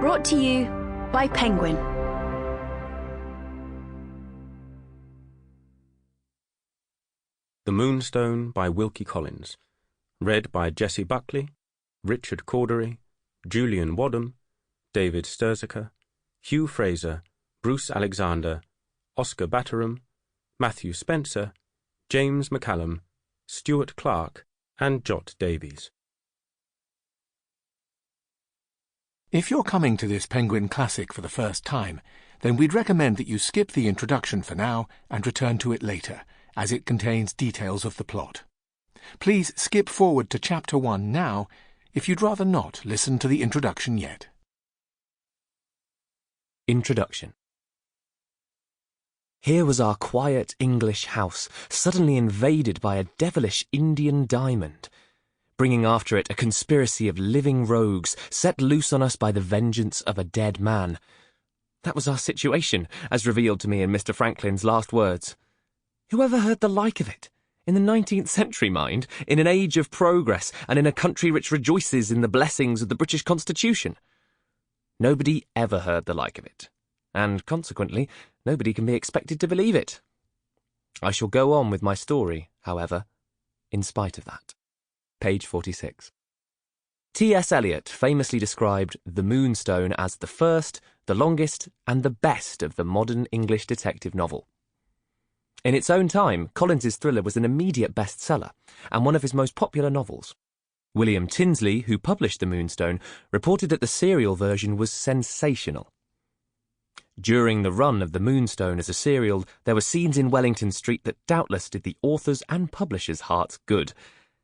Brought to you by Penguin. The Moonstone by Wilkie Collins. Read by Jessie Buckley, Richard Cordery, Julian Wadham, David Sturzaker, Hugh Fraser, Bruce Alexander, Oscar Batterham, Matthew Spencer, James Maccallum, Stewart Clarke, and Jot Davies. If you're coming to this Penguin Classic for the first time, then we'd recommend that you skip the introduction for now and return to it later, as it contains details of the plot. Please skip forward to Chapter 1 now, if you'd rather not listen to the introduction yet. Introduction. Here was our quiet English house suddenly invaded by a devilish Indian diamond, bringing after it a conspiracy of living rogues set loose on us by the vengeance of a dead man. That was our situation, as revealed to me in Mr. Franklin's last words. Who ever heard the like of it? In the 19th century, mind, in an age of progress, and in a country which rejoices in the blessings of the British Constitution. Nobody ever heard the like of it, and consequently, nobody can be expected to believe it. I shall go on with my story, however, in spite of that. Page 46. T.S. Eliot famously described The Moonstone as the first, the longest, and the best of the modern English detective novel. In its own time, Collins's thriller was an immediate bestseller, and one of his most popular novels. William Tinsley, who published The Moonstone, reported that the serial version was sensational. During the run of The Moonstone as a serial, there were scenes in Wellington Street that doubtless did the author's and publisher's hearts good,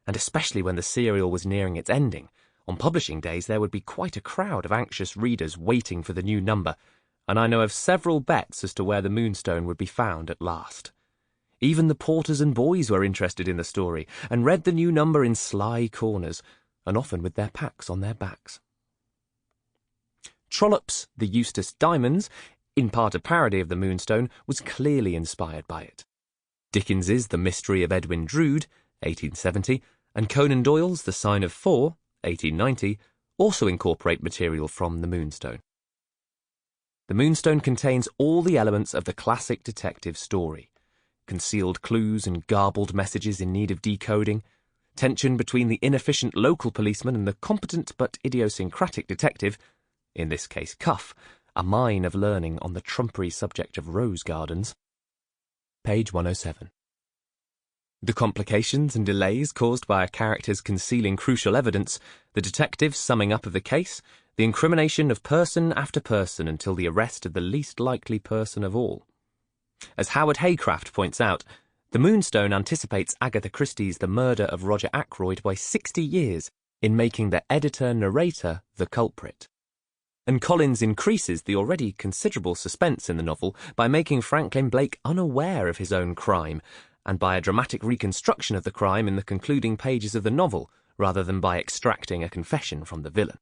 and especially when the serial was nearing its ending. On publishing days there would be quite a crowd of anxious readers waiting for the new number, and I know of several bets as to where the Moonstone would be found at last. Even the porters and boys were interested in the story, and read the new number in sly corners, and often with their packs on their backs. Trollope's The Eustace Diamonds, in part a parody of the Moonstone, was clearly inspired by it. Dickens's The Mystery of Edwin Drood, 1870, and Conan Doyle's The Sign of Four, 1890, also incorporate material from The Moonstone. The Moonstone contains all the elements of the classic detective story. Concealed clues and garbled messages in need of decoding, tension between the inefficient local policeman and the competent but idiosyncratic detective, in this case Cuff, a mine of learning on the trumpery subject of rose gardens. Page 107. The complications and delays caused by a character's concealing crucial evidence, the detective's summing up of the case, the incrimination of person after person until the arrest of the least likely person of all. As Howard Haycraft points out, The Moonstone anticipates Agatha Christie's The Murder of Roger Ackroyd by 60 years in making the editor-narrator the culprit. And Collins increases the already considerable suspense in the novel by making Franklin Blake unaware of his own crime, and by a dramatic reconstruction of the crime in the concluding pages of the novel, rather than by extracting a confession from the villain.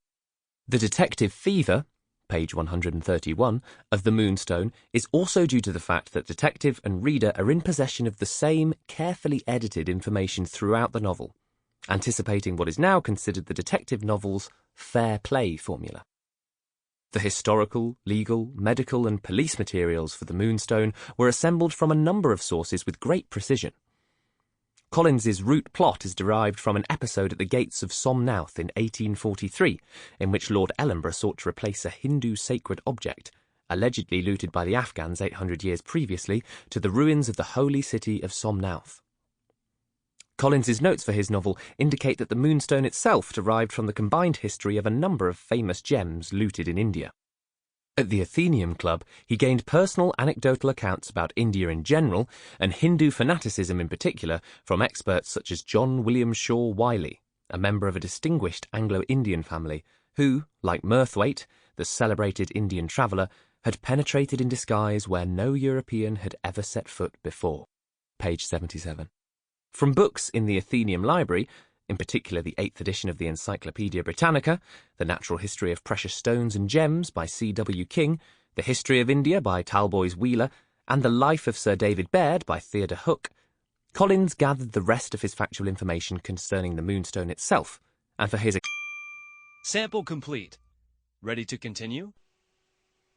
The detective fever, page 131, of The Moonstone is also due to the fact that detective and reader are in possession of the same carefully edited information throughout the novel, anticipating what is now considered the detective novel's fair play formula. The historical, legal, medical and police materials for The Moonstone were assembled from a number of sources with great precision. Collins's root plot is derived from an episode at the gates of Somnauth in 1843, in which Lord Ellenborough sought to replace a Hindu sacred object, allegedly looted by the Afghans 800 years previously, to the ruins of the holy city of Somnauth. Collins's notes for his novel indicate that the Moonstone itself derived from the combined history of a number of famous gems looted in India. At the Athenaeum Club, he gained personal anecdotal accounts about India in general, and Hindu fanaticism in particular, from experts such as John William Shaw Wiley, a member of a distinguished Anglo-Indian family, who, like Murthwaite, the celebrated Indian traveller, had penetrated in disguise where no European had ever set foot before. Page 77. From books in the Athenaeum Library, in particular the 8th edition of the Encyclopaedia Britannica, The Natural History of Precious Stones and Gems by C.W. King, The History of India by Talboys Wheeler, and The Life of Sir David Baird by Theodore Hook, Collins gathered the rest of his factual information concerning the Moonstone itself, and for his... Sample complete. Ready to continue?